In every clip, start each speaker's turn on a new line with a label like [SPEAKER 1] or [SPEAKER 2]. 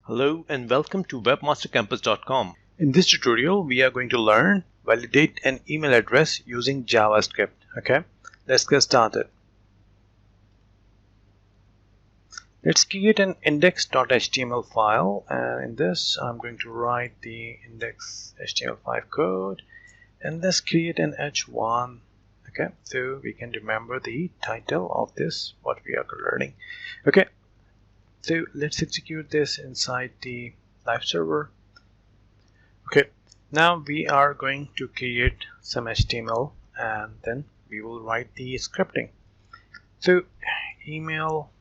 [SPEAKER 1] Hello and welcome to webmastercampus.com. In this tutorial, we are going to learn validate an email address using JavaScript. Okay, let's get started. Let's create an index.html file, and in this I'm going to write the index.html5 code, and let's create an h1. Okay, so we can remember the title of this, what we are learning. Okay, so let's execute this inside the live server. Okay, now we are going to create some HTML and then we will write the scripting. So email,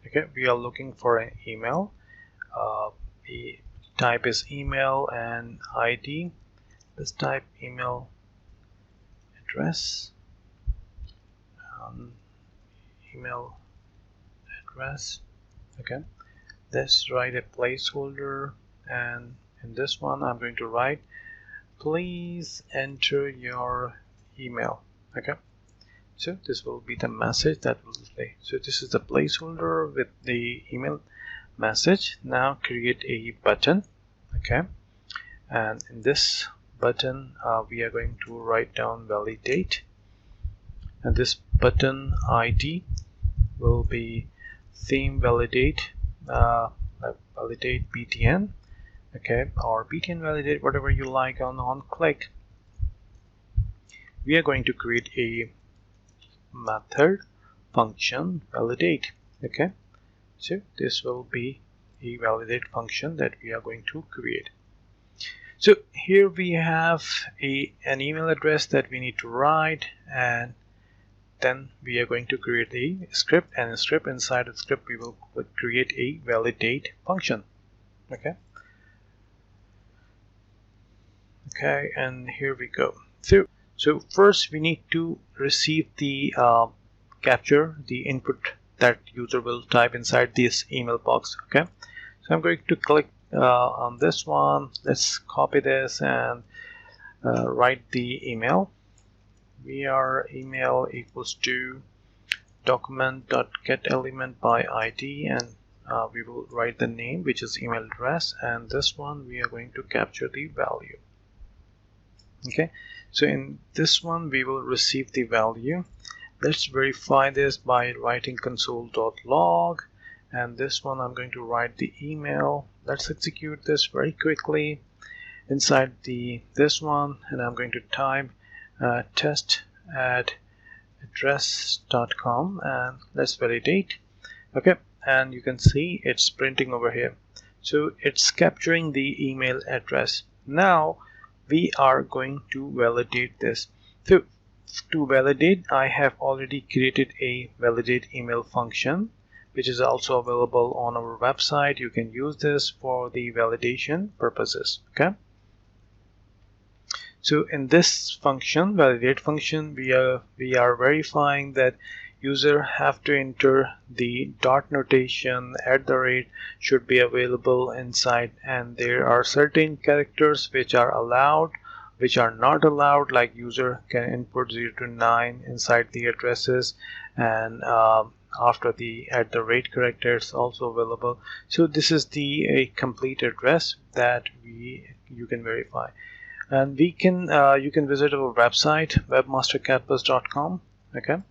[SPEAKER 1] okay, we are looking for an email. The type is email and ID. Let's type email address. Email address. Okay, let's write a placeholder, and in this one I'm going to write please enter your email. Okay, so this will be the message that will display. So this is the placeholder with the email message. Now create a button. Okay, and in this button we are going to write down validate, and this button ID will be theme validate, validate btn, okay, or btn validate, whatever you like. On click we are going to create a method function validate. Okay, so this will be a validate function that we are going to create. So here we have an email address that we need to write, and then we are going to create a script, and a script inside the script we will create a validate function. Okay, and here we go. So first we need to receive the capture the input that user will type inside this email box. Okay, so I'm going to click on this one. Let's copy this and write the email. We are email equals to document.getElementById, and we will write the name, which is email address, and this one we are going to capture the value. Okay, so in this one we will receive the value. Let's verify this by writing console.log, and this one I'm going to write the email. Let's execute this very quickly inside this one, and I'm going to type test at address.com, and let's validate. Okay, and you can see it's printing over here, so it's capturing the email address. Now we are going to validate this. So to validate, I have already created a validate email function, which is also available on our website. You can use this for the validation purposes. Okay, so in this function, validate function, we are verifying that user have to enter the dot notation, @ should be available inside, and there are certain characters which are allowed, which are not allowed, like user can input 0 to 9 inside the addresses, and after the @ characters also available. So this is a complete address that you can verify. And we can you can visit our website webmastercampus.com. Okay,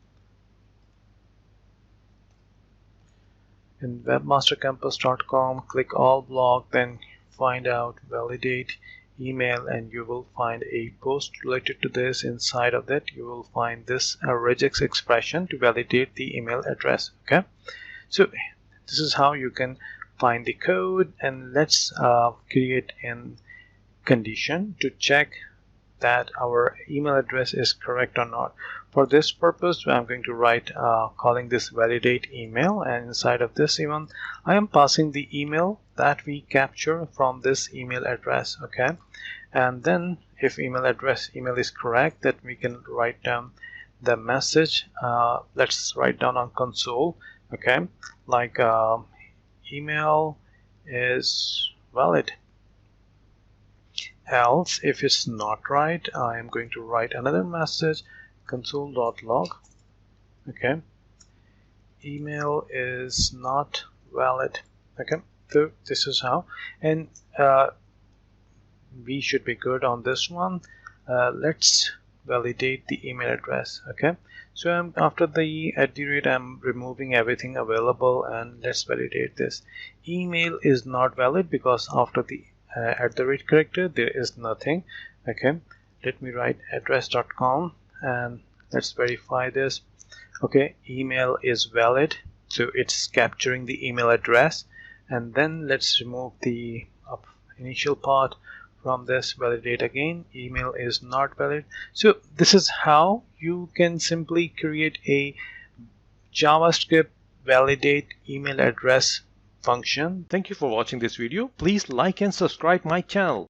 [SPEAKER 1] in webmastercampus.com, click all blog, then find out validate email, and you will find a post related to this. Inside of that you will find this regex expression to validate the email address. Okay, so this is how you can find the code, and let's create an condition to check that our email address is correct or not. For this purpose I'm going to write calling this validate email, and inside of this even I am passing the email that we capture from this email address. Okay, and then if email is correct, that we can write down the message. Let's write down on console. Okay, like email is valid. Else, if it's not right, I am going to write another message, console.log. Okay, email is not valid. Okay, So this is how, and we should be good on this one. Let's validate the email address. Okay, so after the @ I'm removing everything available, and let's validate this. Email is not valid because after the @ character there is nothing. Okay, let me write address.com and let's verify this. Okay, email is valid, so it's capturing the email address. And then let's remove the initial part from this. Validate again. Email is not valid. So this is how you can simply create a JavaScript validate email address function.
[SPEAKER 2] Thank you for watching this video. Please like and subscribe my channel.